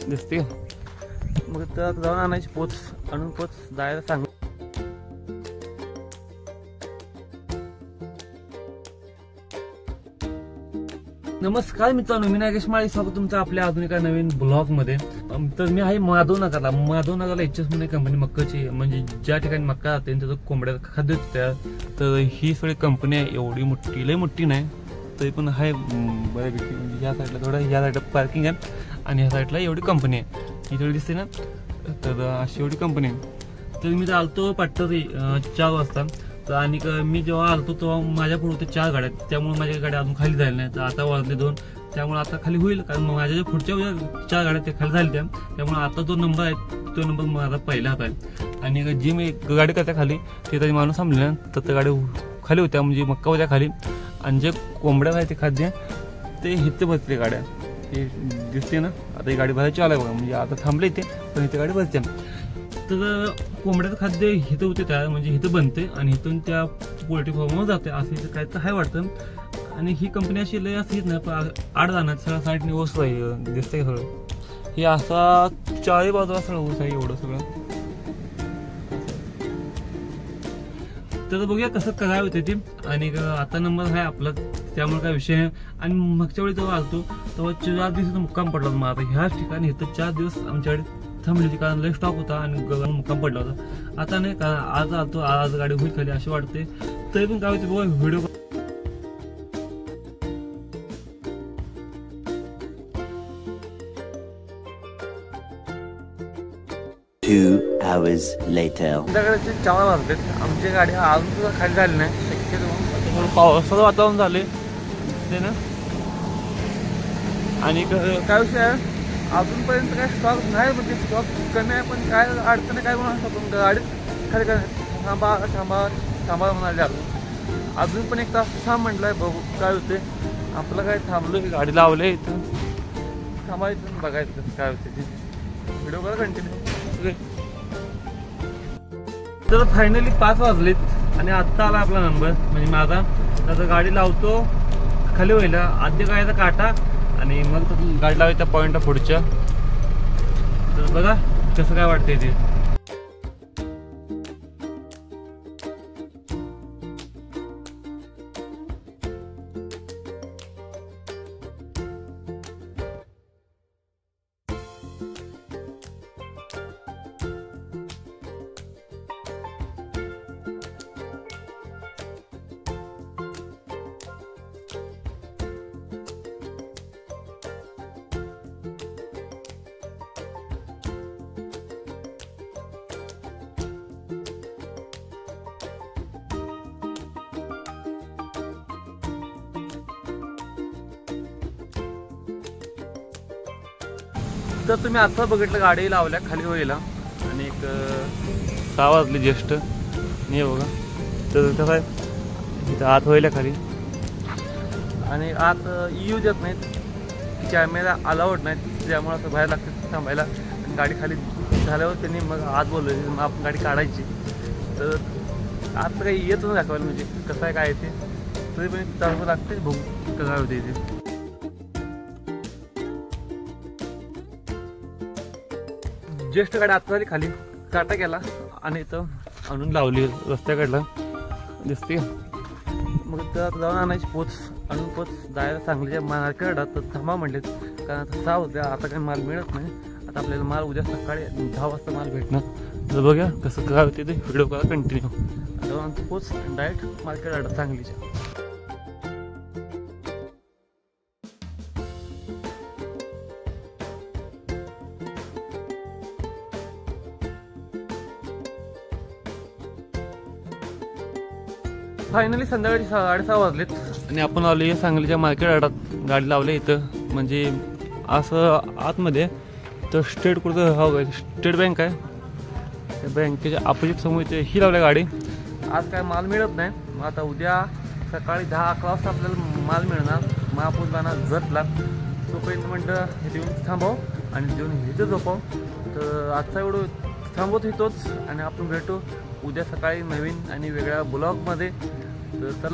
दिसते. मग तर जाऊन आणायची पोच, आणून पोच जायला सांग. नमस्कार मित्रांनो, मी नागेश माळी, स्वागत तुमचं आपल्या अजून एका नवीन ब्लॉग मध्ये. तर मी आहे माधवनगरला. माधवनगरला HS म्हणून कंपनी मक्काची, म्हणजे ज्या ठिकाणी मक्का जाते तिथं कोंबड्या खाद्य तयार. तर ही सगळी कंपनी आहे, एवढी मोठी, लई मोठी नाही तरी पण आहे बऱ्यापैकी. म्हणजे या साईडला थोडं, या साईडला पार्किंग आहे आणि ह्या साईडला एवढी कंपनी आहे. ही थोडी दिसते ना, तर अशी एवढी कंपनी आहे. तर मी तर आलतो पाटरी 4 वाजता. तर आणि मी जेव्हा आलतो तेव्हा माझ्या पुढे होते 4 गाड्या, त्यामुळे माझ्या गाड्या अजून खाली झाल्या नाही. तर आता वाजले 2, त्यामुळे आता खाली होईल, कारण माझ्या ज्या पुढच्या 4 गाड्या त्या खाली झाल्या. त्यामुळे आता जो नंबर आहे तो नंबर माझा पहिला हात आहे. आणि जी मी गाडी करता खाली ते तरी माणूस थांबले ना, तर त्या गाडी खाली होत्या, म्हणजे मक्का होत्या खाली. आणि जे कोंबड्या आहे ते खाद्य ते हिथे बसले गाड्या, हे दिसते ना. आता ही गाडी भरायची आला बघा, म्हणजे आता थांबले इथे, पण इथे गाडी भरते. तर कोंबड्याचं खाद्य हिथं होते त्या, म्हणजे हिथं बनते आणि इथून त्या पोल्ट्री फार्मवर जाते, असं इथं काय तर आहे वाटतं. आणि ही कंपनी अशी लय असं येत नाही, 8 जाणार सगळ्या साईडने ओस आहे, दिसतंय सगळं. हे असा 4 बाजूला सगळं ओस आहे, एवढं सगळं. तर बघूया कसं काय होते ते. आणि आता नंबर आहे आपला, त्यामुळे काय विषय आहे. आणि मागच्या वेळी जेव्हा आलतो तेव्हा 4 दिवसाचा मुक्काम पडला मला. आता ह्याच ठिकाणी इथं 4 दिवस आमच्याकडे थांबली होती, कारण लय स्टॉप होता आणि मुक्काम पडला होता. आता नाही, कारण आज आलतो, आज गाडी होईल खाली अशी वाटते. तरी पण काय होते बघा, व्हिडिओ 2 hours later. संध्याकाळचे 4 वाजले, आमची गाडी अजून सुद्धा खाली झाली नाही. शक्यतो पावसाचं वातावरण झाले ते ना. आणि काय विषय आहे, अजूनपर्यंत काय स्टॉक नाही, म्हणजे स्टॉक कमी आहे, पण काय अडचण काय म्हणून पण गाडीत खाली थांबा थांबा थांबा म्हणाले. अजून पण 1 तास थांब म्हटलंय, बघू काय होते. आपलं काय थांबलो, गाडी लावले इथं, थांबायचं बघायचं काय होते ते. व्हिडिओ करा कंटिन्यू. तर फायनली 5 वाजलेत आणि आत्ता आला आपला नंबर, म्हणजे माझा. तर गाडी लावतो, खाली व्हायला आधी गायचा काटा आणि मग गाडी लावायच्या पॉईंटला पुढच्या. तर बघा कसं काय वाटतंय ते. तर तुम्ही आता बघितलं, गाडी लावल्या खाली व्हायला आणि 6 वाजले ज्येष्ठ नाही बघा. तर कसं आहे, इथं आत व्हायला खाली आणि आत येऊ देत नाहीत, कॅमेरा अलाउड नाहीत, त्यामुळे असं बाहेर लागतं थांबायला. आणि गाडी खाली झाल्यावर त्यांनी मग आत बोलवली, मग आपण गाडी काढायची. तर आत काही येत नाही दाखवायला, म्हणजे कसं आहे काय ते. तरी पण चांगलं लागते, बघू कसं काय होते ते. ज्येष्ठ गाडी आता झाली खाली, काटा गेला आणि इथं आणून लावली रस्त्याकडला दिसते. मग तर जाऊन आणायची पोच, आणून पोच जायला सांगलीच्या मार्केटात. तर थांबा म्हणलेत, कारण आता 6 होत्या, आता काही माल मिळत नाही. आता आपल्याला माल उद्या सकाळी 10 वाजता माल भेटणार. तर बघा कसं काय होते ते, व्हिडिओ करा कंटिन्यू. जाऊन आणतो पोच, डायरेक्ट मार्केटात सांगलीच्या. फायनली संध्याकाळी 6:30 वाजलेत आणि आपण आलो सांगलीच्या मार्केट यार्डात. गाडी लावली इथं, म्हणजे असं आतमध्ये तर स्टेट बँक आहे, त्या बँकेच्या अपोजिट समोर इथे ही लावल्या गाडी. आज काय माल मिळत नाही, मग आता उद्या सकाळी 10-11 वाजता आपल्याला माल मिळणार. मग आपण जाणार जतला. तोपर्यंत म्हटलं हे देऊन थांबव आणि देऊन इथं झोपाव. तर आजचा एवढं थांबवत येतोच आणि आपण भेटू उद्या सकाळी नवीन आणि वेगळ्या ब्लॉगमध्ये. तर